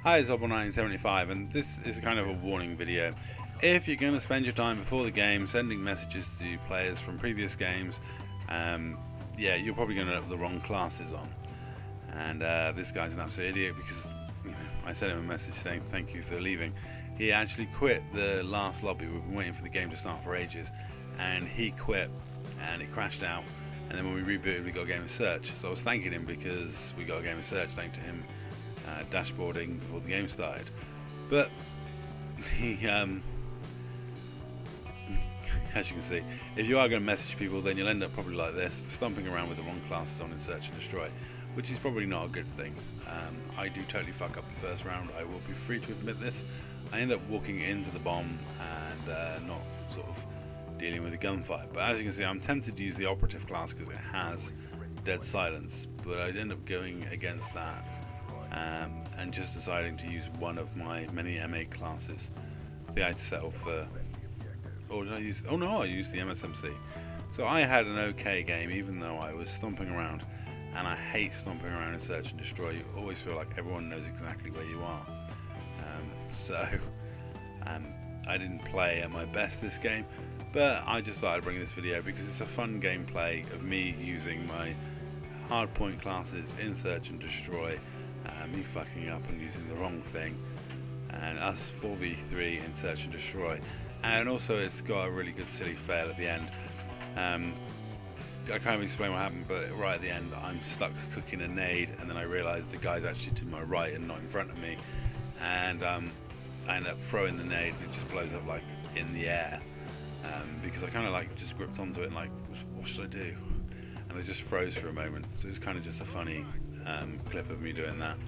Hi, it's Oble1975, and this is kind of a warning video. If you're going to spend your time before the game sending messages to players from previous games, yeah, you're probably going to have the wrong classes on. And this guy's an absolute idiot because I sent him a message saying thank you for leaving. He actually quit the last lobby. We've been waiting for the game to start for ages, and he quit and it crashed out. And then when we rebooted, we got a game of Search. So I was thanking him because we got a game of Search thanks to him dashboarding before the game started. But he, as you can see, if you are going to message people, then you'll end up probably like this, stomping around with the wrong classes on in Search and Destroy, which is probably not a good thing. I do totally fuck up the first round, I will be free to admit this. I end up walking into the bomb and not sort of dealing with a gunfight. But as you can see, I'm tempted to use the operative class because it has dead silence, but I'd end up going against that and just deciding to use one of my many M8 classes. I think I'd settle for, or did I use, oh no, I used the MSMC. So I had an okay game even though I was stomping around, and I hate stomping around in Search and Destroy. You always feel like everyone knows exactly where you are. I didn't play at my best this game, but I just thought I'd bring this video because it's a fun gameplay of me using my hardpoint classes in Search and Destroy, me fucking up and using the wrong thing, and us 4v3 in Search and Destroy. And also it's got a really good silly fail at the end. I can't even explain what happened, but right at the end I'm stuck cooking a nade, and then I realise the guy's actually to my right and not in front of me, and I end up throwing the nade and it just blows up like in the air, because I kind of like just gripped onto it and like, what should I do? And it just froze for a moment. So it was kind of just a funny clip of me doing that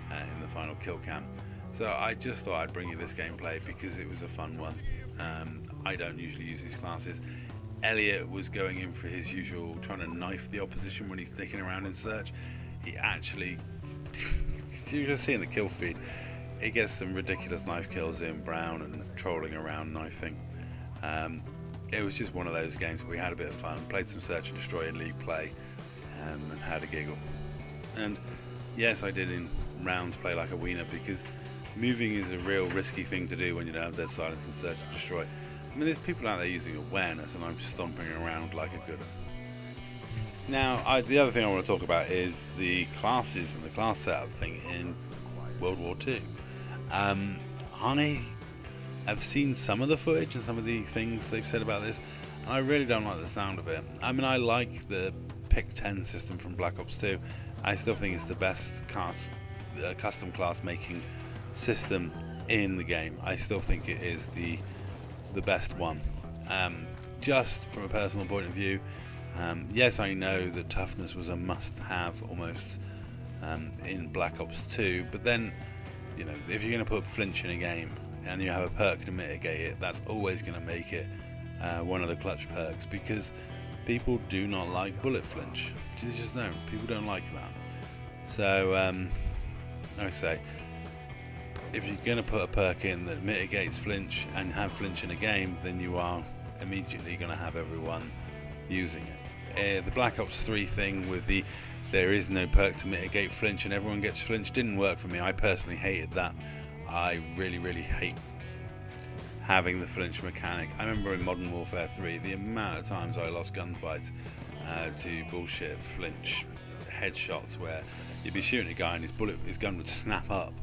in the final kill cam. So I just thought I'd bring you this gameplay because it was a fun one. I don't usually use these classes. Elliot was going in for his usual, trying to knife the opposition when he's sticking around in Search. He actually, you just see in the kill feed, he gets some ridiculous knife kills in Brown and trolling around knifing. It was just one of those games where we had a bit of fun, played some Search and Destroy in League play, and had a giggle. And yes, I did in rounds play like a wiener because moving is a real risky thing to do when you don't have dead silence and Search and Destroy. I mean, there's people out there using awareness and I'm stomping around like a good one. Now, the other thing I want to talk about is the classes and the class setup thing in World War II. I have seen some of the footage and some of the things they've said about this, and I really don't like the sound of it. I mean, I like the Pick 10 system from Black Ops 2. I still think it's the best custom class making system in the game. I still think it is the best one. Just from a personal point of view, yes, I know that toughness was a must-have almost in Black Ops 2, but then, you know, if you're going to put flinch in a game and you have a perk to mitigate it, that's always going to make it one of the clutch perks, because people do not like bullet flinch. They just don't. People don't like that. So, like I say, if you're going to put a perk in that mitigates flinch and have flinch in a game, then you are immediately going to have everyone using it. The Black Ops 3 thing with the there is no perk to mitigate flinch and everyone gets flinch didn't work for me. I personally hated that. I really hate having the flinch mechanic. I remember in Modern Warfare 3 the amount of times I lost gunfights to bullshit flinch headshots where you'd be shooting a guy and his gun would snap up.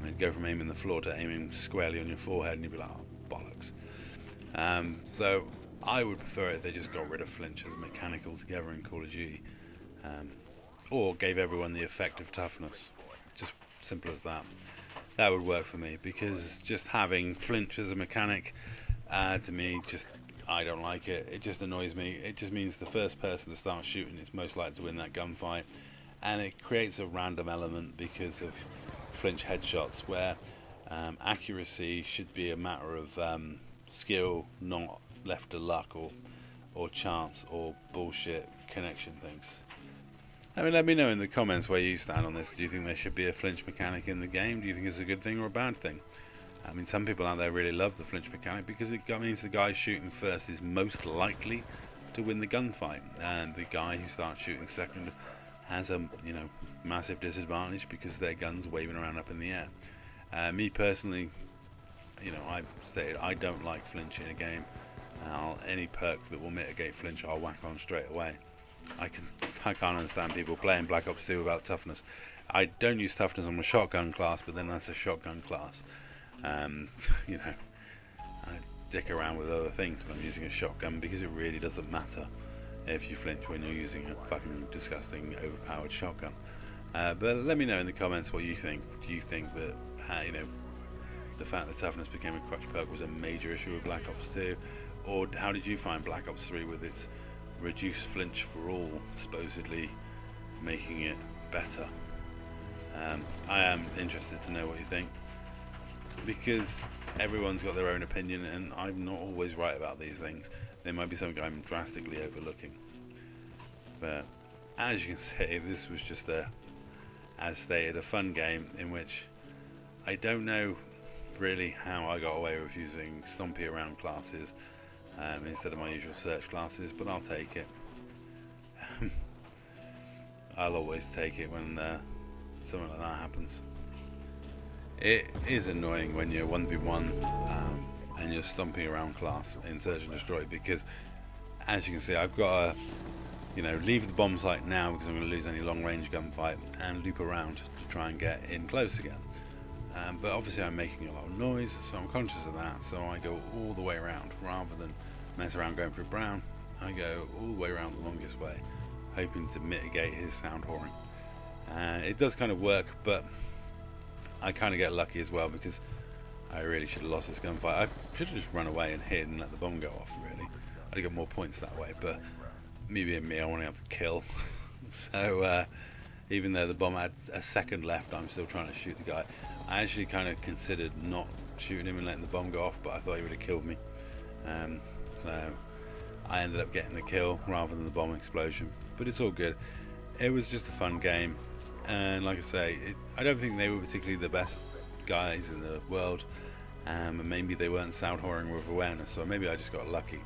It'd go from aiming the floor to aiming squarely on your forehead, and you'd be like, oh, bollocks. So I would prefer it if they just got rid of flinch as a mechanic altogether in Call of Duty, or gave everyone the effect of toughness. Just simple as that. That would work for me, because just having flinch as a mechanic, to me, I don't like it. It just annoys me. It just means the first person to start shooting is most likely to win that gunfight, and it creates a random element because of flinch headshots where accuracy should be a matter of skill, not left to luck or chance or bullshit connection things. I mean, let me know in the comments where you stand on this. Do you think there should be a flinch mechanic in the game? Do you think it's a good thing or a bad thing? I mean, some people out there really love the flinch mechanic because it means the guy shooting first is most likely to win the gunfight, and the guy who starts shooting second has a massive disadvantage because their gun's waving around up in the air. Me personally, I stated I don't like flinch in a game. Any perk that will mitigate flinch, I'll whack on straight away. I can't understand people playing Black Ops 2 without toughness. I don't use toughness on my shotgun class, but then that's a shotgun class. I dick around with other things when I'm using a shotgun because it really doesn't matter if you flinch when you're using a fucking disgusting overpowered shotgun. But let me know in the comments what you think. Do you think that the fact that toughness became a crutch perk was a major issue with Black Ops 2, or how did you find Black Ops 3 with its reduced flinch for all supposedly making it better? I am interested to know what you think, because everyone's got their own opinion and I'm not always right about these things. There might be something I'm drastically overlooking, but as you can see, this was just as stated, a fun game in which I don't know really how I got away with using stompy around classes instead of my usual search classes, but I'll take it. I'll always take it when something like that happens. It is annoying when you're 1v1 and you're stomping around class in Search and Destroy, because as you can see, I've got to leave the bomb site now because I'm going to lose any long range gunfight, and loop around to try and get in close again. But obviously I'm making a lot of noise, so I'm conscious of that, so I go all the way around rather than mess around going through brown. I go all the way around the longest way, hoping to mitigate his sound whoring. It does kind of work, but I kind of get lucky as well, because I really should have lost this gunfight. I should have just run away and hid and let the bomb go off, really. I'd have got more points that way, but me being me, I want to have the kill. So even though the bomb had a second left, I'm still trying to shoot the guy. I actually kind of considered not shooting him and letting the bomb go off, but I thought he would have killed me. So I ended up getting the kill rather than the bomb explosion, but it's all good. It was just a fun game, and like I say, I don't think they were particularly the best guys in the world, and maybe they weren't sound whoring with awareness, so maybe I just got lucky.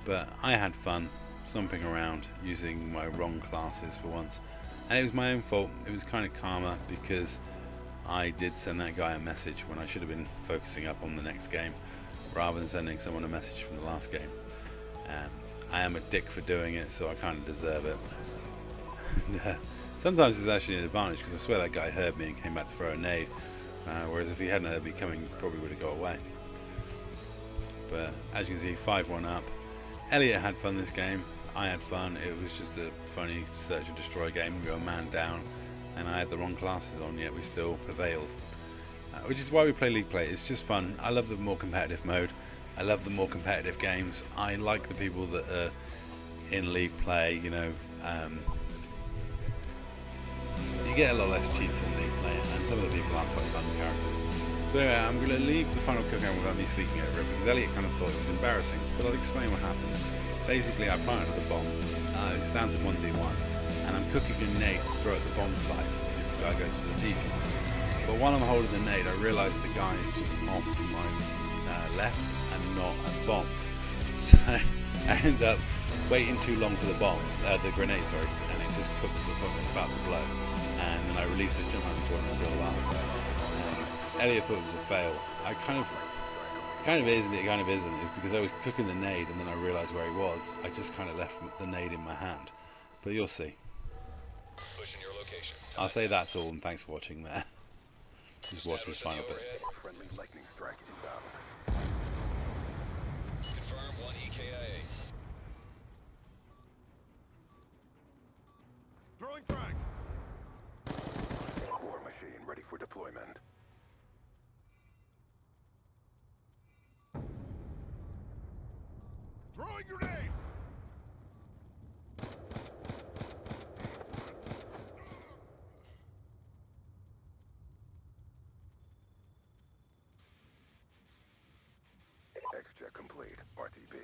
But I had fun stomping around using my wrong classes for once, and it was my own fault. It was kind of karma, because I did send that guy a message when I should have been focusing up on the next game rather than sending someone a message from the last game. I am a dick for doing it, so I kind of deserve it. Sometimes it's actually an advantage, because I swear that guy heard me and came back to throw a nade, whereas if he hadn't heard me coming, probably would have got away. But as you can see, 5-1 up. Elliot had fun this game. I had fun. It was just a funny search and destroy game. We were a man down, and I had the wrong classes on, yet we still prevailed. Which is why we play League Play. It's just fun. I love the more competitive mode. I love the more competitive games. I like the people that are in League Play, you get a lot less cheats in League Play, and some of the people are quite fun characters. So anyway, I'm going to leave the final kill cam without me speaking over it, because Elliot kind of thought it was embarrassing, but I'll explain what happened. Basically, I fired at the bomb, it's down to 1v1, and I'm cooking a nade to throw at the bomb site if the guy goes for the defuse. But while I'm holding the nade, I realise the guy is just off to my left and not a bomb. So I end up waiting too long for the grenade, sorry, and it just cooks to the point where it's about to blow. And then I release it, jump out the door, and kill the last guy. Elliot thought it was a fail. It kind of is and it kind of isn't. It's because I was cooking the nade and then I realised where he was. I just kind of left the nade in my hand. But you'll see. I'll say that's all, and thanks for watching there. Just watch this final bit. Friendly lightning strike inbound. Confirm 1 EKIA. Throwing frag. War machine ready for deployment. Throwing grenade. X-check complete. RTB.